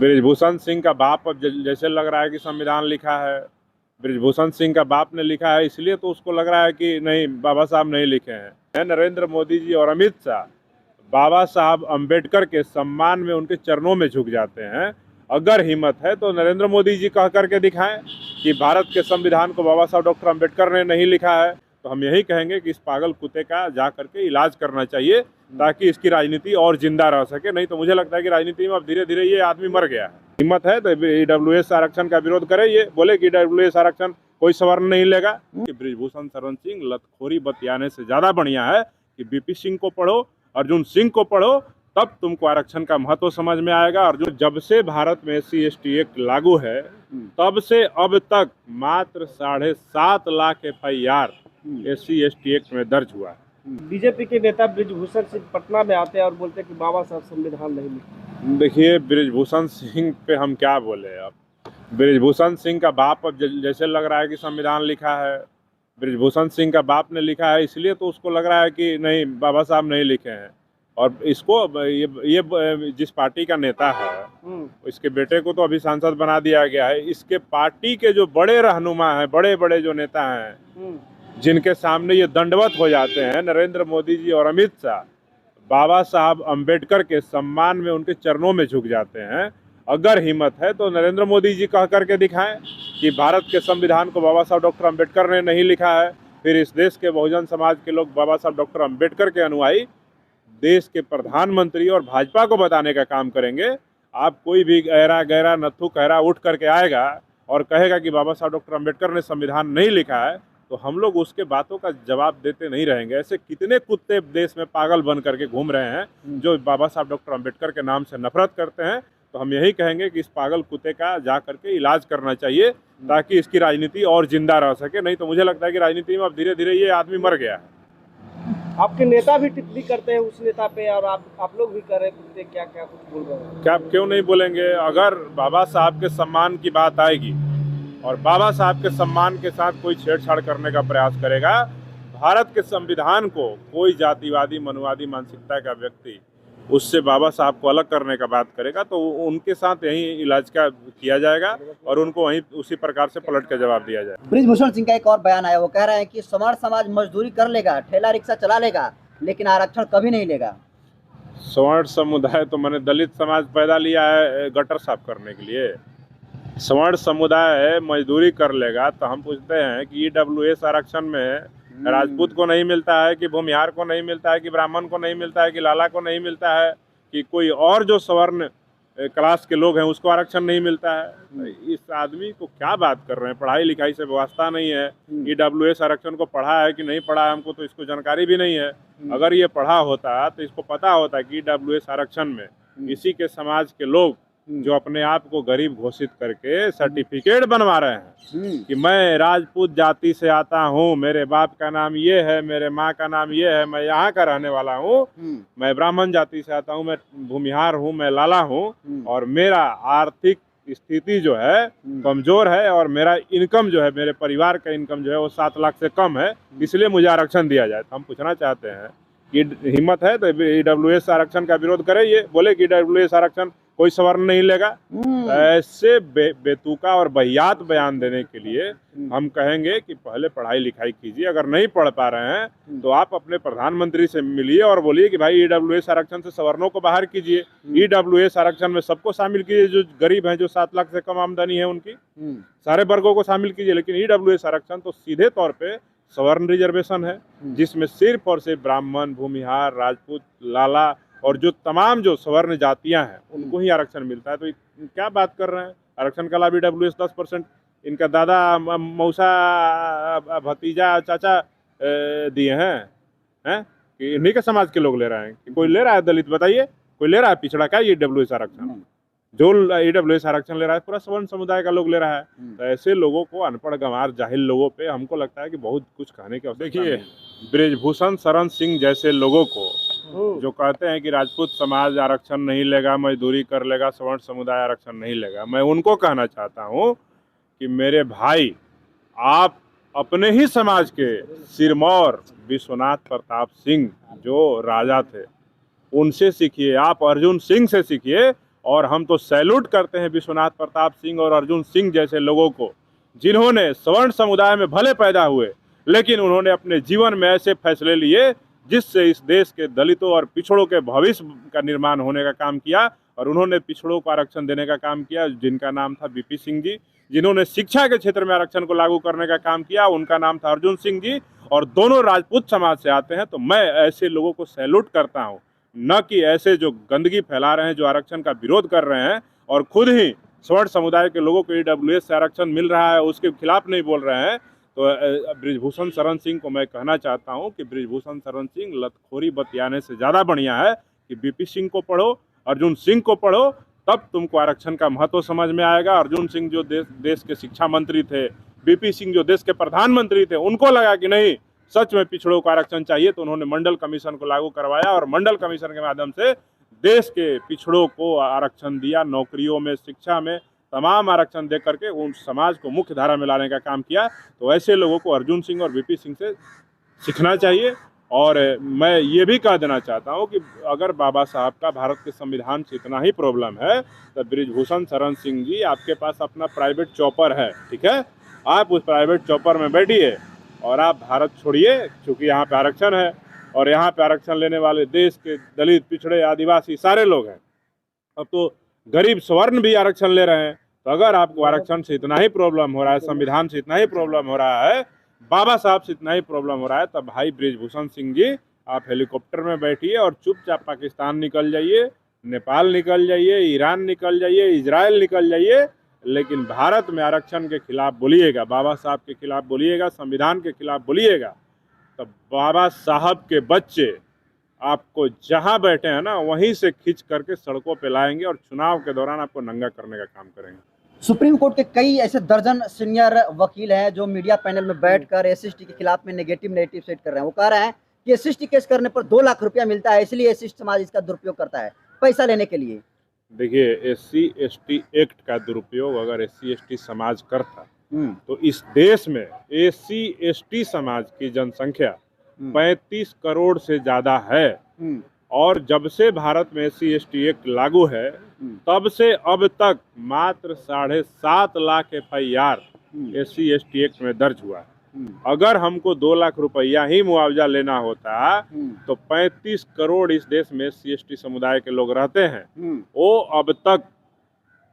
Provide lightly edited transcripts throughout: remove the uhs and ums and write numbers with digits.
बृजभूषण सिंह का बाप अब जैसे लग रहा है कि संविधान लिखा है। बृजभूषण सिंह का बाप ने लिखा है, इसलिए तो उसको लग रहा है कि नहीं, बाबा साहब नहीं लिखे हैं। नरेंद्र मोदी जी और अमित शाह बाबा साहब अम्बेडकर के सम्मान में उनके चरणों में झुक जाते हैं। अगर हिम्मत है तो नरेंद्र मोदी जी कह करके दिखाएं कि भारत के संविधान को बाबा साहब डॉक्टर अम्बेडकर ने नहीं लिखा है, तो हम यही कहेंगे कि इस पागल कुत्ते का जा करके इलाज करना चाहिए ताकि इसकी राजनीति और जिंदा रह सके। नहीं तो मुझे लगता है कि राजनीति में अब धीरे धीरे ये आदमी मर गया है। हिम्मत है तो ईडब्ल्यूएस आरक्षण का विरोध करे, ये बोले कि ईडब्ल्यूएस आरक्षण कोई सवर्ण नहीं लेगा। कि बृजभूषण शरण सिंह लतखोरी बतियाने से ज्यादा बढ़िया है कि बीपी सिंह को पढ़ो, अर्जुन सिंह को पढ़ो, तब तुमको आरक्षण का महत्व समझ में आएगा। और जो जब से भारत में SC/ST एक्ट लागू है तब से अब तक मात्र 7.5 लाख FIR SC/ST एक्ट में दर्ज हुआ है। बीजेपी के नेता बृजभूषण सिंह पटना में आते हैं और बोलते हैं कि बाबा साहब संविधान नहीं लिखे। देखिए, बृजभूषण सिंह पे हम क्या बोले। अब बृजभूषण सिंह का बाप अब जैसे लग रहा है कि संविधान लिखा है। बृजभूषण सिंह का बाप ने लिखा है, इसलिए तो उसको लग रहा है कि नहीं, बाबा साहब नहीं लिखे हैं। और इसको ये जिस पार्टी का नेता है इसके बेटे को तो अभी सांसद बना दिया गया है। इसके पार्टी के जो बड़े रहनुमा हैं, बड़े बड़े जो नेता हैं, जिनके सामने ये दंडवत हो जाते हैं, नरेंद्र मोदी जी और अमित शाह बाबा साहब अम्बेडकर के सम्मान में उनके चरणों में झुक जाते हैं। अगर हिम्मत है तो नरेंद्र मोदी जी कह करके दिखाएं कि भारत के संविधान को बाबा साहब डॉक्टर अम्बेडकर ने नहीं लिखा है। फिर इस देश के बहुजन समाज के लोग बाबा साहब डॉक्टर अम्बेडकर के अनुयायी देश के प्रधानमंत्री और भाजपा को बताने का काम करेंगे। आप कोई भी गहरा गहरा नत्थु कहरा उठ करके आएगा और कहेगा कि बाबा साहब डॉक्टर अम्बेडकर ने संविधान नहीं लिखा है, तो हम लोग उसके बातों का जवाब देते नहीं रहेंगे। ऐसे कितने कुत्ते देश में पागल बन करके घूम रहे हैं जो बाबा साहब डॉक्टर अम्बेडकर के नाम से नफरत करते हैं। तो हम यही कहेंगे कि इस पागल कुत्ते का जा करके इलाज करना चाहिए ताकि इसकी राजनीति और जिंदा रह सके। नहीं तो मुझे लगता है कि राजनीति में अब धीरे धीरे ये आदमी मर गया है। आपके नेता भी टिप्पणी करते हैं उस नेता पे और आप लोग भी कर रहे हैं, क्या क्या कुछ बोल रहे हैं? क्या क्यों नहीं बोलेंगे? अगर बाबा साहब के सम्मान की बात आएगी और बाबा साहब के सम्मान के साथ कोई छेड़छाड़ करने का प्रयास करेगा, भारत के संविधान को कोई जातिवादी मनुवादी मानसिकता का व्यक्ति उससे बाबा साहब को अलग करने का बात करेगा, तो उनके साथ यही इलाज का किया जाएगा और उनको वहीं उसी प्रकार से पलट के जवाब दिया जाएगा। बृजभूषण सिंह का एक और बयान आया, वो कह रहे हैं कि सवर्ण समाज मजदूरी कर लेगा, ठेला रिक्शा चला लेगा, लेकिन आरक्षण कभी नहीं लेगा। सवर्ण समुदाय तो मैंने दलित समाज पैदा लिया है गटर साफ करने के लिए। सवर्ण समुदाय मजदूरी कर लेगा तो हम पूछते हैं कि ईडब्ल्यूएस आरक्षण में राजपूत को नहीं मिलता है, कि भूमिहार को नहीं मिलता है, कि ब्राह्मण को नहीं मिलता है, कि लाला को नहीं मिलता है, कि कोई और जो सवर्ण क्लास के लोग हैं उसको आरक्षण नहीं मिलता है। इस आदमी को क्या बात कर रहे हैं? पढ़ाई लिखाई से व्यवस्था नहीं है। ईडब्ल्यूएस आरक्षण को पढ़ा है कि नहीं पढ़ा है हमको तो इसको जानकारी भी नहीं है। अगर ये पढ़ा होता तो इसको पता होता कि ईडब्ल्यूएस आरक्षण में इसी के समाज के लोग जो अपने आप को गरीब घोषित करके सर्टिफिकेट बनवा रहे हैं कि मैं राजपूत जाति से आता हूँ, मेरे बाप का नाम ये है, मेरे माँ का नाम ये है, मैं यहाँ का रहने वाला हूँ, मैं ब्राह्मण जाति से आता हूँ, मैं भूमिहार हूँ, मैं लाला हूँ और मेरा आर्थिक स्थिति जो है कमजोर है और मेरा इनकम जो है, मेरे परिवार का इनकम जो है वो 7 लाख से कम है, इसलिए मुझे आरक्षण दिया जाए। तो हम पूछना चाहते हैं कि हिम्मत है तो ईडब्ल्यूएस आरक्षण का विरोध करे, ये बोले कि ईडब्ल्यूएस आरक्षण कोई सवर्ण नहीं लेगा। ऐसे बेतुका और बहियात बयान देने के लिए हम कहेंगे कि पहले पढ़ाई लिखाई कीजिए। अगर नहीं पढ़ पा रहे हैं तो आप अपने प्रधानमंत्री से मिलिए और बोलिए कि भाई ईडब्ल्यूएस आरक्षण से सवर्णों को बाहर कीजिए, ईडब्ल्यूएस आरक्षण में सबको शामिल कीजिए, जो गरीब हैं, जो 7 लाख से कम आमदनी है उनकी सारे वर्गों को शामिल कीजिए। लेकिन ईडब्ल्यूएस आरक्षण तो सीधे तौर पे सवर्ण रिजर्वेशन है जिसमें सिर्फ और सिर्फ ब्राह्मण, भूमिहार, राजपूत, लाला और जो तमाम जो सवर्ण जातियां हैं उनको ही आरक्षण मिलता है। तो क्या बात कर रहे हैं? आरक्षण का लाभ ईडब्ल्यूएस 10% इनका दादा, मौसा, भतीजा, चाचा दिए हैं कि इन्हीं के समाज के लोग ले रहे हैं? कि कोई ले रहा है दलित? बताइए, कोई ले रहा है पिछड़ा? क्या ये ईडब्ल्यूएस आरक्षण? जो ईडब्ल्यूएस आरक्षण ले रहा है पूरा सवर्ण समुदाय का लोग ले रहा है। तो ऐसे लोगों को, अनपढ़ गंवार जाहिल लोगों पे हमको लगता है कि बहुत कुछ कहने की आवश्यकता है। देखिए, बृजभूषण शरण सिंह जैसे लोगों को जो कहते हैं कि राजपूत समाज आरक्षण नहीं लेगा, मजदूरी कर लेगा, सवर्ण समुदाय आरक्षण नहीं लेगा, मैं उनको कहना चाहता हूँ कि मेरे भाई, आप अपने ही समाज के सिरमौर विश्वनाथ प्रताप सिंह जो राजा थे उनसे सीखिए, आप अर्जुन सिंह से सीखिए। और हम तो सैल्यूट करते हैं विश्वनाथ प्रताप सिंह और अर्जुन सिंह जैसे लोगों को, जिन्होंने सवर्ण समुदाय में भले पैदा हुए लेकिन उन्होंने अपने जीवन में ऐसे फैसले लिए जिससे इस देश के दलितों और पिछड़ों के भविष्य का निर्माण होने का काम किया। और उन्होंने पिछड़ों को आरक्षण देने का काम किया, जिनका नाम था बीपी सिंह जी। जिन्होंने शिक्षा के क्षेत्र में आरक्षण को लागू करने का काम किया, उनका नाम था अर्जुन सिंह जी, और दोनों राजपूत समाज से आते हैं। तो मैं ऐसे लोगों को सैल्यूट करता हूँ, न कि ऐसे जो गंदगी फैला रहे हैं, जो आरक्षण का विरोध कर रहे हैं और खुद ही स्वर्ण समुदाय के लोगों को ईडब्ल्यूएस से आरक्षण मिल रहा है उसके खिलाफ नहीं बोल रहे हैं। तो बृजभूषण शरण सिंह को मैं कहना चाहता हूं कि बृजभूषण शरण सिंह लतखोरी बतियाने से ज़्यादा बढ़िया है कि बीपी सिंह को पढ़ो, अर्जुन सिंह को पढ़ो, तब तुमको आरक्षण का महत्व समझ में आएगा। अर्जुन सिंह जो देश के शिक्षा मंत्री थे, बीपी सिंह जो देश के प्रधानमंत्री थे, उनको लगा कि नहीं सच में पिछड़ों को आरक्षण चाहिए, तो उन्होंने मंडल कमीशन को लागू करवाया और मंडल कमीशन के माध्यम से देश के पिछड़ों को आरक्षण दिया। नौकरियों में, शिक्षा में तमाम आरक्षण दे करके उन समाज को मुख्य धारा में लाने का काम किया। तो ऐसे लोगों को अर्जुन सिंह और बीपी सिंह से सीखना चाहिए। और मैं ये भी कह देना चाहता हूँ कि अगर बाबा साहब का भारत के संविधान से इतना ही प्रॉब्लम है तो बृजभूषण शरण सिंह जी, आपके पास अपना प्राइवेट चॉपर है, ठीक है, आप उस प्राइवेट चॉपर में बैठिए और आप भारत छोड़िए, क्योंकि यहाँ पे आरक्षण है और यहाँ पे आरक्षण लेने वाले देश के दलित, पिछड़े, आदिवासी सारे लोग हैं। अब तो गरीब स्वर्ण भी आरक्षण ले रहे हैं। तो अगर आपको आरक्षण से इतना ही प्रॉब्लम हो रहा है, संविधान से इतना ही प्रॉब्लम हो रहा है, बाबा साहब से इतना ही प्रॉब्लम हो रहा है, तब भाई बृजभूषण सिंह जी आप हेलीकॉप्टर में बैठिए और चुपचाप पाकिस्तान निकल जाइए, नेपाल निकल जाइए, ईरान निकल जाइए, इजराइल निकल जाइए, लेकिन भारत में आरक्षण के खिलाफ बोलिएगा, बाबा साहब के खिलाफ बोलिएगा, संविधान के खिलाफ बोलिएगा, तो बाबा साहब के बच्चे आपको जहां बैठे हैं ना वहीं से खींच करके सड़कों पे लाएंगे और चुनाव के दौरान आपको नंगा करने का काम करेंगे। सुप्रीम कोर्ट के कई ऐसे दर्जन सीनियर वकील हैं जो मीडिया पैनल में बैठकर एससी के खिलाफ में नेगेटिव नैरेटिव सेट कर रहे हैं। वो कह रहे हैं कि एससी केस करने पर 2 लाख रुपया मिलता है, इसलिए एससी समाज इसका दुरुपयोग करता है पैसा लेने के लिए। देखिए, SC/ST एक्ट का दुरुपयोग अगर SC/ST समाज करता तो इस देश में SC/ST समाज की जनसंख्या 35 करोड़ से ज्यादा है। और जब से भारत में SC/ST एक्ट लागू है तब से अब तक मात्र 7.5 लाख FIR SC/ST एक्ट में दर्ज हुआ है। अगर हमको 2 लाख रुपया ही मुआवजा लेना होता तो 35 करोड़ इस देश में SC/ST समुदाय के लोग रहते हैं, वो अब तक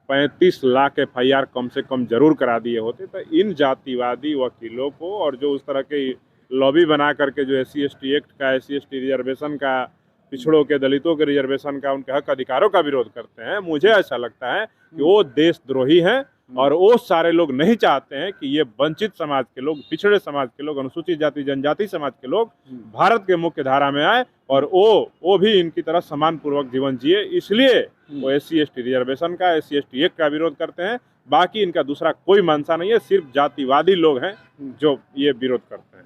35 लाख FIR कम से कम जरूर करा दिए होते। तो इन जातिवादी वकीलों को और जो उस तरह के लॉबी बना करके जो SC/ST एक्ट का, SC/ST रिजर्वेशन का, पिछड़ों के, दलितों के रिजर्वेशन का, उनके हक अधिकारों का विरोध करते हैं, मुझे ऐसा लगता है कि वो देशद्रोही हैं। और वो सारे लोग नहीं चाहते हैं कि ये वंचित समाज के लोग, पिछड़े समाज के लोग, अनुसूचित जाति जनजाति समाज के लोग भारत के मुख्य धारा में आए और वो भी इनकी तरह सम्मान पूर्वक जीवन जिए। इसलिए वो SC/ST रिजर्वेशन का, SC/ST एक्ट का विरोध करते हैं। बाकी इनका दूसरा कोई मंशा नहीं है, सिर्फ जातिवादी लोग हैं जो ये विरोध करते हैं।